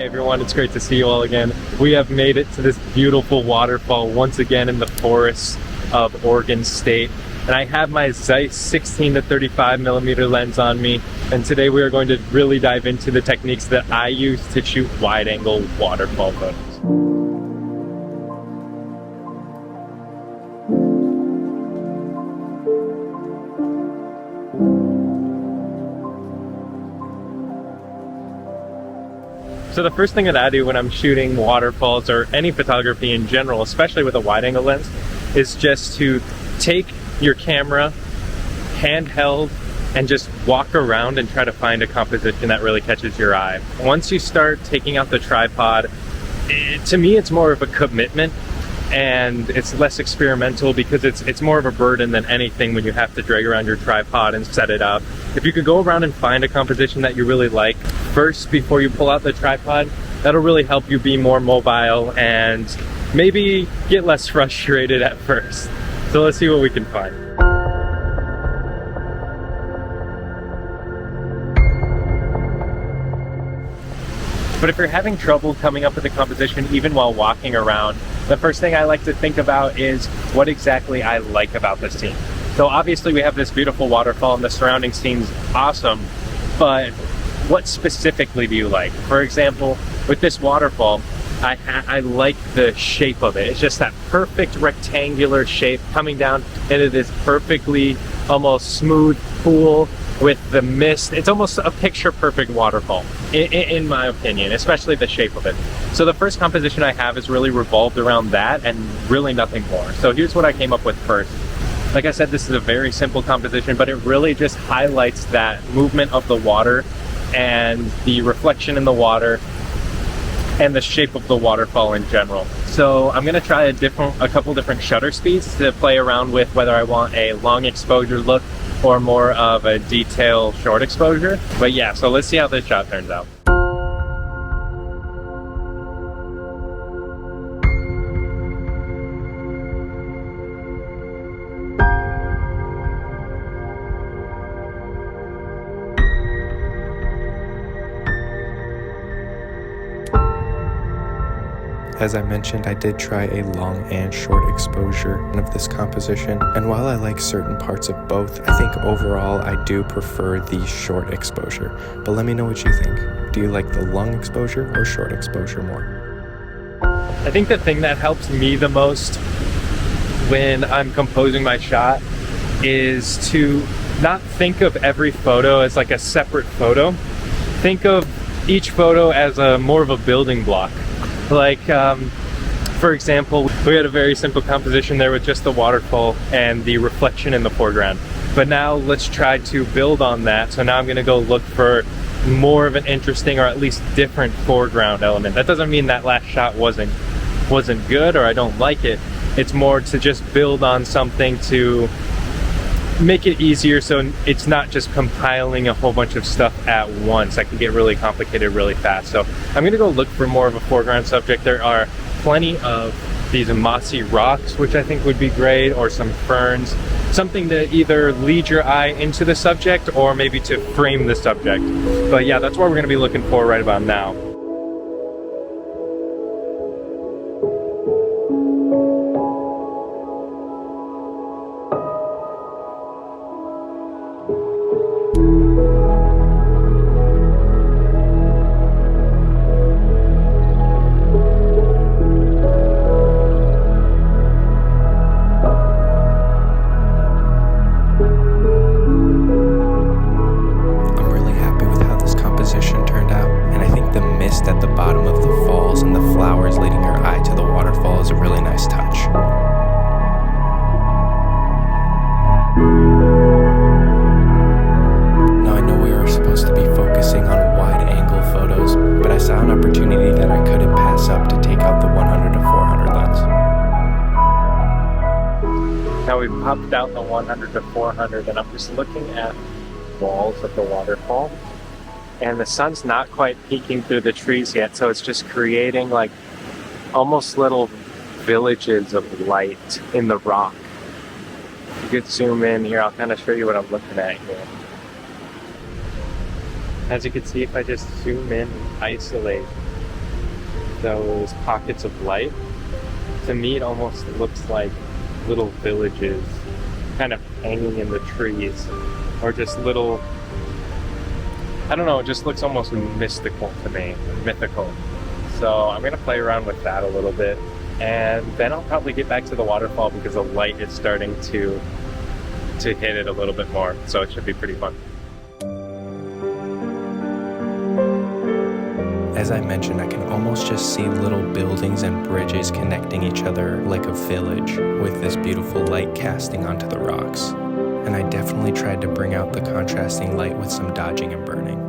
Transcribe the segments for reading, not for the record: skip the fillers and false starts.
everyone, it's great to see you all again. We have made it to this beautiful waterfall once again in the forests of Oregon State. And I have my Zeiss 16 to 35 millimeter lens on me. And today we are going to really dive into the techniques that I use to shoot wide angle waterfall photos. So the first thing that I do when I'm shooting waterfalls or any photography in general, especially with a wide angle lens, is just to take your camera handheld and just walk around and try to find a composition that really catches your eye. Once you start taking out the tripod, to me it's more of a commitment and it's less experimental because it's more of a burden than anything when you have to drag around your tripod and set it up. If you could go around and find a composition that you really like first before you pull out the tripod, that'll really help you be more mobile and maybe get less frustrated at first. So let's see what we can find. But if you're having trouble coming up with a composition even while walking around, the first thing I like to think about is what exactly I like about the scene. So obviously we have this beautiful waterfall and the surrounding scene's awesome, but what specifically do you like? For example, with this waterfall, I like the shape of it. It's just that perfect rectangular shape coming down into this perfectly almost smooth pool with the mist. It's almost a picture perfect waterfall in my opinion, especially the shape of it. So the first composition I have is really revolved around that and really nothing more. So here's what I came up with first. Like I said, this is a very simple composition, but it really just highlights that movement of the water and the reflection in the water and the shape of the waterfall in general. So I'm gonna try a couple different shutter speeds to play around with whether I want a long exposure look or more of a detail short exposure. But yeah, so let's see how this shot turns out. As I mentioned, I did try a long and short exposure of this composition, and while I like certain parts of both, I think overall I do prefer the short exposure. But let me know what you think. Do you like the long exposure or short exposure more? I think the thing that helps me the most when I'm composing my shot is to not think of every photo as like a separate photo. Think of each photo as more of a building block. Like, for example, we had a very simple composition there with just the waterfall and the reflection in the foreground. But now let's try to build on that. So now I'm gonna go look for more of an interesting or at least different foreground element. That doesn't mean that last shot wasn't good or I don't like it. It's more to just build on something to make it easier so it's not just compiling a whole bunch of stuff at once. That can get really complicated really fast. So I'm gonna go look for more of a foreground subject. There are plenty of these mossy rocks, which I think would be great, or some ferns, something to either lead your eye into the subject or maybe to frame the subject. But yeah, that's what we're gonna be looking for right about now. At the bottom of the falls and the flowers leading your eye to the waterfall is a really nice touch. Now I know we are supposed to be focusing on wide angle photos, but I saw an opportunity that I couldn't pass up to take out the 100 to 400 lens. Now we've popped out the 100 to 400 and I'm just looking at walls of the waterfall. And the sun's not quite peeking through the trees yet, so it's just creating like almost little villages of light in the rock. You could zoom in here, I'll kind of show you what I'm looking at here. As you can see, if I just zoom in and isolate, those pockets of light. To me, it almost looks like little villages kind of hanging in the trees, or just little, I don't know, it just looks almost mystical to me, mythical. So I'm gonna play around with that a little bit, and then I'll probably get back to the waterfall because the light is starting to hit it a little bit more, so it should be pretty fun. As I mentioned, I can almost just see little buildings and bridges connecting each other like a village, with this beautiful light casting onto the rocks. And I definitely tried to bring out the contrasting light with some dodging and burning.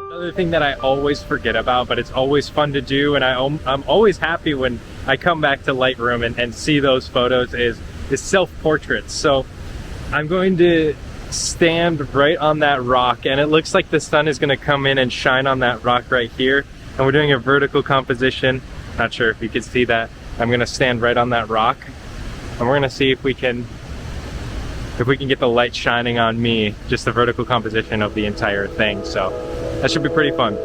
Another thing that I always forget about, but it's always fun to do, and I'm always happy when I come back to Lightroom and see those photos, is self-portraits. So I'm going to stand right on that rock, and it looks like the sun is going to come in and shine on that rock right here, and we're doing a vertical composition. Not sure if you can see that. I'm going to stand right on that rock, and we're going to see if we can get the light shining on me, just the vertical composition of the entire thing. So that should be pretty fun.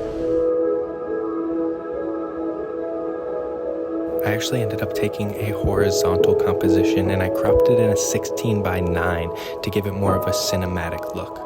I actually ended up taking a horizontal composition and I cropped it in a 16:9 to give it more of a cinematic look.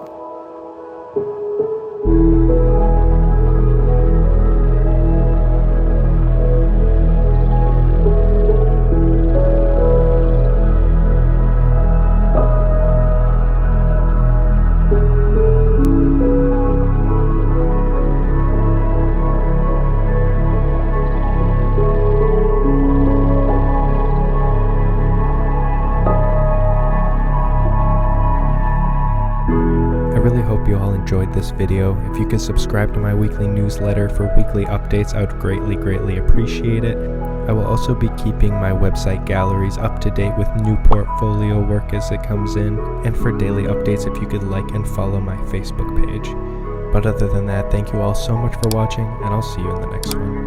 I really hope you all enjoyed this video. If you could subscribe to my weekly newsletter for weekly updates, I would greatly appreciate it. I will also be keeping my website galleries up to date with new portfolio work as it comes in, and for daily updates if you could like and follow my Facebook page. But other than that, thank you all so much for watching, and I'll see you in the next one.